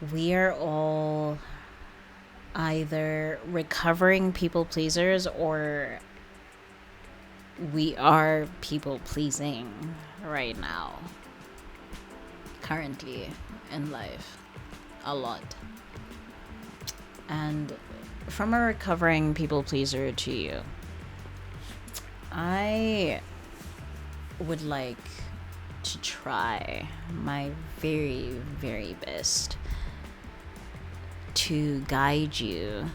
We are all either recovering people pleasers or we are people pleasing right now, currently in life, a lot. And from a recovering people pleaser to you, I would like to try my very, very best to guide you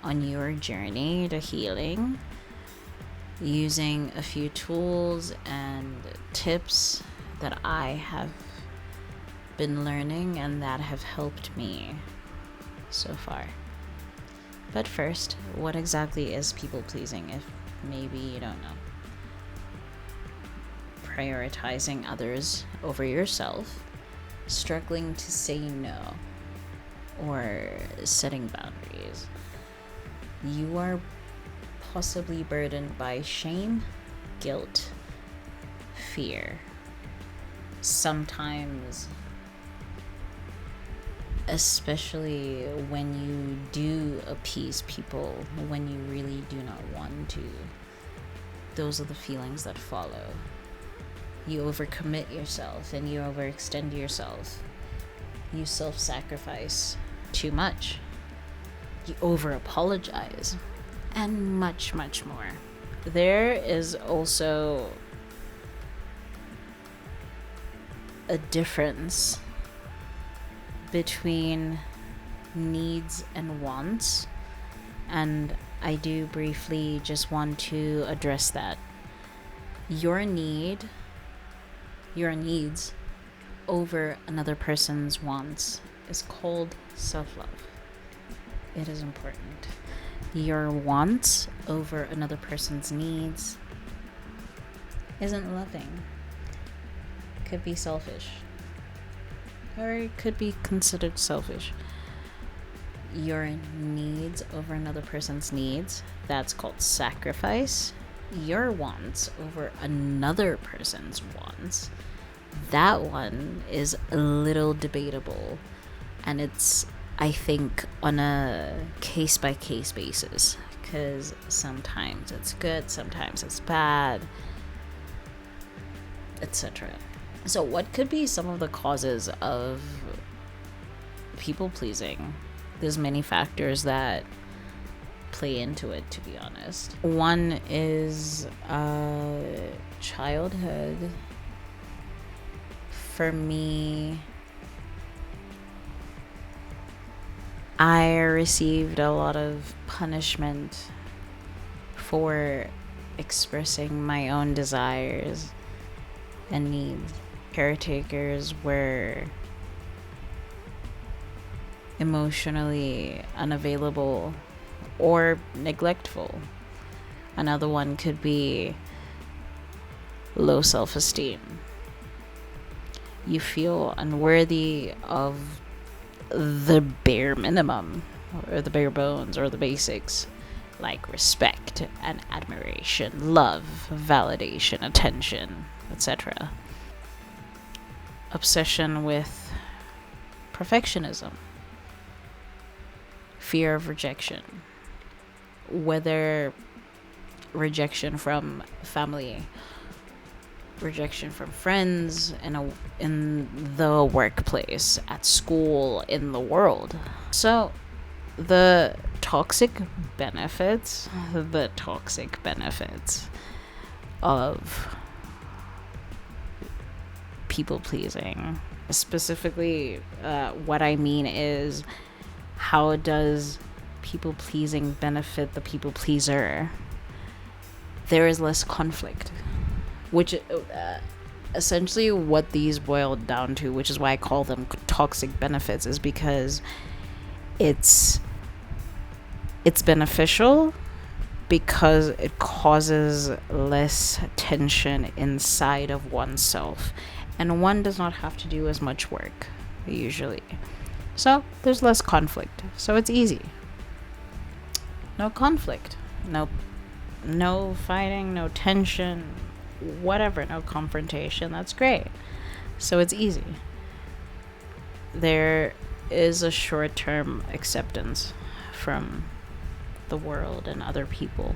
on your journey to healing using a few tools and tips that I have been learning and that have helped me so far. But first, what exactly is people pleasing, if maybe you don't know? Prioritizing others over yourself, struggling to say no, or setting boundaries. You are possibly burdened by shame, guilt, fear. Sometimes, especially when you do appease people when you really do not want to, those are the feelings that follow. You overcommit yourself and you overextend yourself. You self-sacrifice too much. You over-apologize. And much, much more. There is also a difference between needs and wants, and I do briefly just want to address that. Your needs over another person's wants is called self-love. It is important. Your wants over another person's needs isn't loving. Could be selfish. Or it could be considered selfish. Your needs over another person's needs, that's called sacrifice. Your wants over another person's wants, that one is a little debatable. And it's, I think, on a case-by-case basis, because sometimes it's good, sometimes it's bad, etc. So what could be some of the causes of people pleasing? There's many factors that play into it, to be honest. One is childhood. For me, I received a lot of punishment for expressing my own desires and needs. Caretakers were emotionally unavailable or neglectful. Another one could be low self-esteem. You feel unworthy of the bare minimum, or the bare bones, or the basics, like respect and admiration, love, validation, attention, etc. Obsession with perfectionism. Fear of rejection. Whether rejection from family, rejection from friends, in the workplace, at school, in the world. So the toxic benefits of people pleasing, specifically, what I mean is, how does people pleasing benefit the people pleaser? There is less conflict, which essentially what these boil down to, which is why I call them toxic benefits, is because it's beneficial because it causes less tension inside of oneself, and one does not have to do as much work usually, so there's less conflict, so it's easy. No conflict, no fighting, no tension, whatever, no confrontation. That's great. So it's easy. There is a short-term acceptance from the world and other people.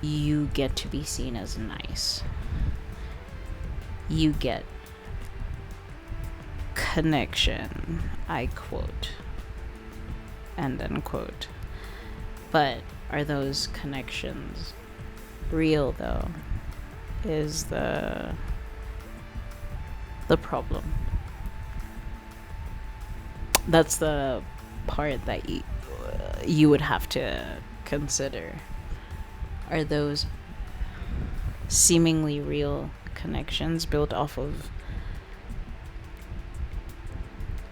You get to be seen as nice. You get connection, I quote, and unquote. But are those connections real, though? Is the problem. That's the part that you would have to consider. Are those seemingly real connections built off of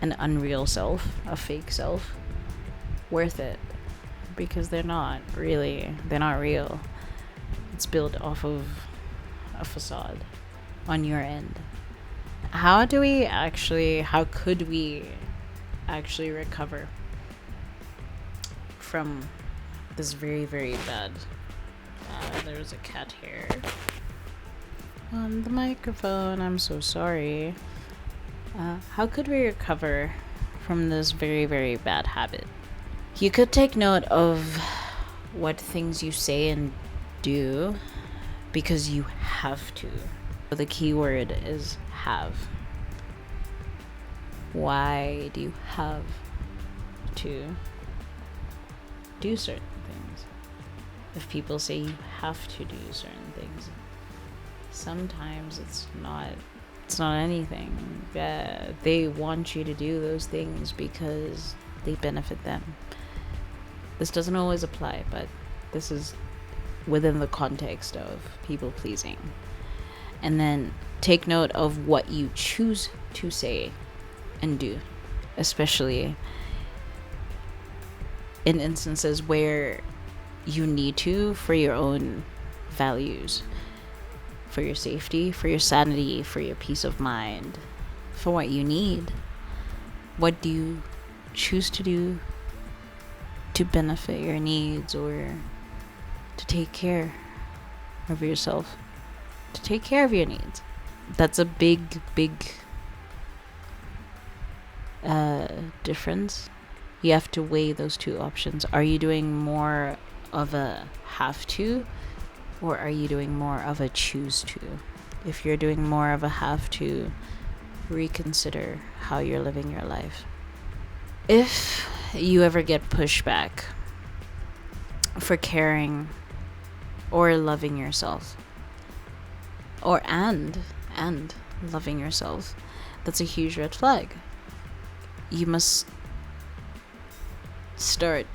an unreal self, a fake self, worth it? Because they're not really. They're not real. It's built off of a facade on your end. How could we actually recover from this very, very bad... there's a cat hair on the microphone. I'm so sorry. How could we recover from this very, very bad habit? You could take note of what things you say and do because you have to. The key word is have. Why do you have to do certain things? If people say you have to do certain things, sometimes it's not anything. They want you to do those things because they benefit them. This doesn't always apply, but this is within the context of people pleasing. And then take note of what you choose to say and do, especially in instances where you need to, for your own values, for your safety, for your sanity, for your peace of mind, for what you need. What do you choose to do to benefit your needs, or to take care of yourself, to take care of your needs? That's a big difference. You have to weigh those two options. Are you doing more of a have to, or are you doing more of a choose to? If you're doing more of a have to, reconsider how you're living your life. If you ever get pushback for caring or loving yourself, or and loving yourself, that's a huge red flag. You must start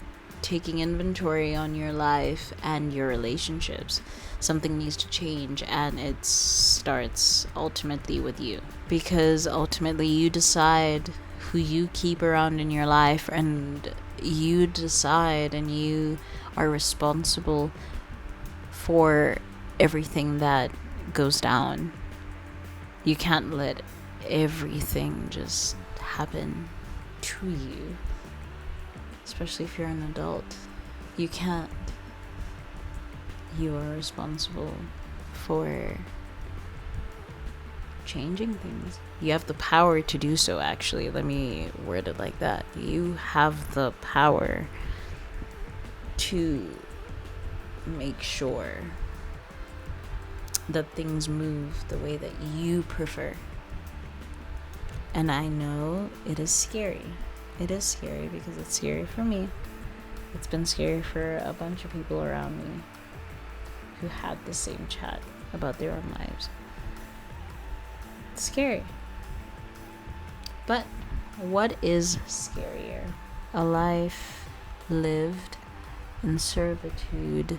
taking inventory on your life and your relationships. Something needs to change, and it starts ultimately with you, because ultimately you decide who you keep around in your life, and you decide and you are responsible for everything that goes down. You can't let everything just happen to you, especially if you're an adult. You can't. You are responsible for changing things. You have the power to do so, actually. Let me word it like that. You have the power to make sure that things move the way that you prefer. And I know it is scary. It is scary because it's scary for me. It's been scary for a bunch of people around me who had the same chat about their own lives. It's scary. But what is scarier? A life lived in servitude,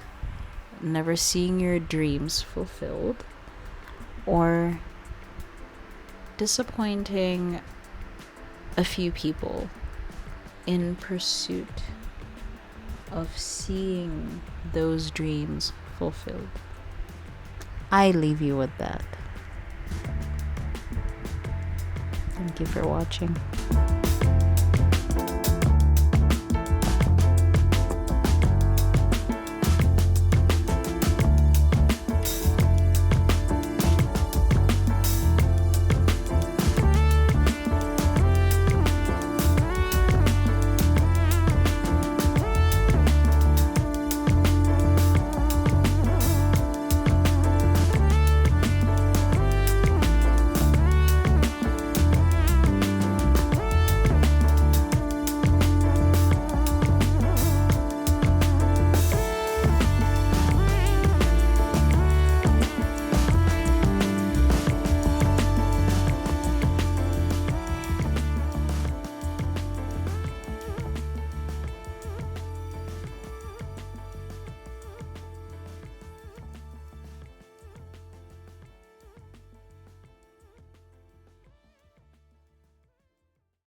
never seeing your dreams fulfilled, or disappointing a few people in pursuit of seeing those dreams fulfilled? I leave you with that. Thank you for watching.